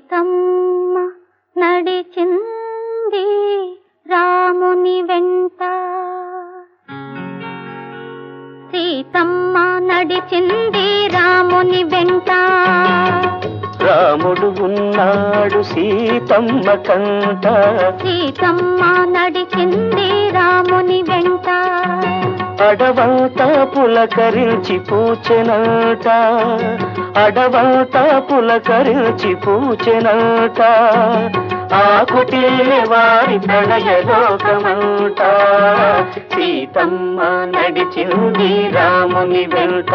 సీతమ్మ నడిచింది రాముని వెంట. సీతమ్మ నడిచింది రాముని వెంట. రాముడు ఉన్నాడు సీతమ్మ కంట. సీతమ్మ నడిచింది రాముని వెంట. అడవంతా పులకరించి పూచెనంట. అడవంతా పులకరించి పూచెనంట. ఆకుటిల్లే వారి ప్రణయలోకమంట. సీతమ్మ నడిచింది రాముని వెంట.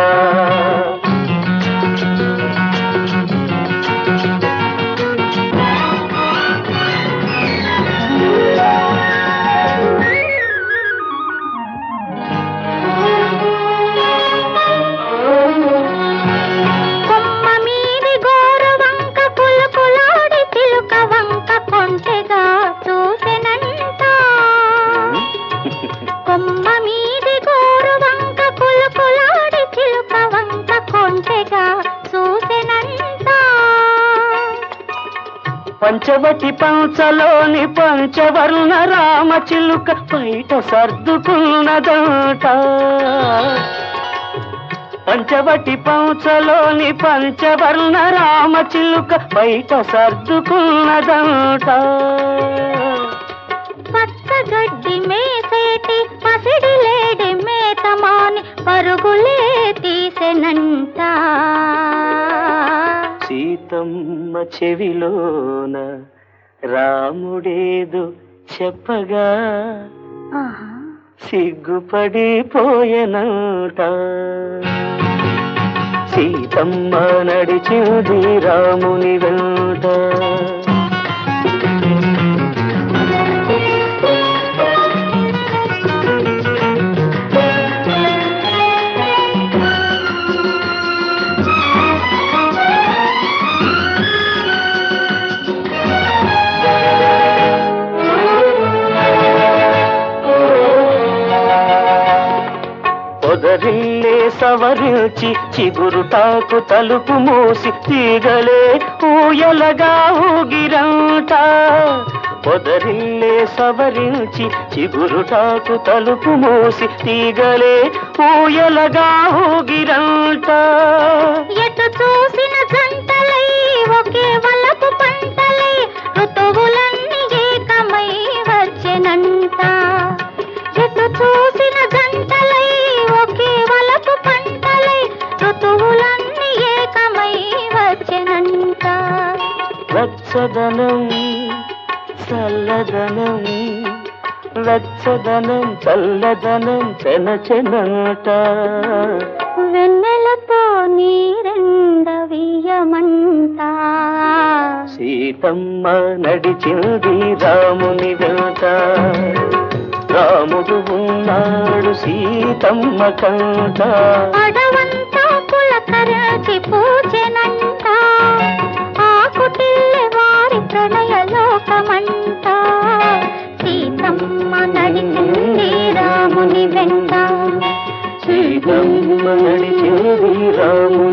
పంచవటి పంచలోని పంచవర్ణ రామ చిలుక బయట సర్దుకున్నదంట. పంచవటి పంచలోని పంచవర్ణ రామ చిలుక బయట సర్దుకున్నదంట. పచ్చగడ్డి మేసేటి పసిడి లేడి మేతమాని పరుగులే తీసెనంట. సీతమ్మ చెవిలోన రాముడేదు చెప్పగా సిగ్గుపడిపోయెనంట. సీతమ్మ నడిచింది రాముని వెంట. పొదరిల్లే సవరించి చిగురుటాకు తలుపు మూసి తీగలే ఊయలగా ఊగిరంట. పొదరిల్లే సవరించి చిగురుటాకు తలుపు మూసి తీగలే ఊయలగా ఊగిరంట. ఎటు చూసిన జంటలై ఒకే వలపు పంటలై ఋతువులన్నీ ఏకమై వచ్చెనంట. ఎటు చూసిన జంటలై ఒకే వలపు పంటలై ఋతువులన్నీ ఏకమై వచ్చెనంట. వెచ్చదనం చల్లదనం వెచ్చదనం చల్లదనం చెనచెనంట. వెన్నెలతో నీరెండవీయమంట. సీతమ్మ నడిచింది రాముని వెంట. రాముడు ఉన్నాడు సీతమ్మ కంట. అడవంతా పులకరించి పూచెనంట. ఆకుటిల్లే వారి ప్రణయలోకమంట. సీతమ్మ నడిచింది రాముని వెంట. సీతమ్మ నడిచింది రాముని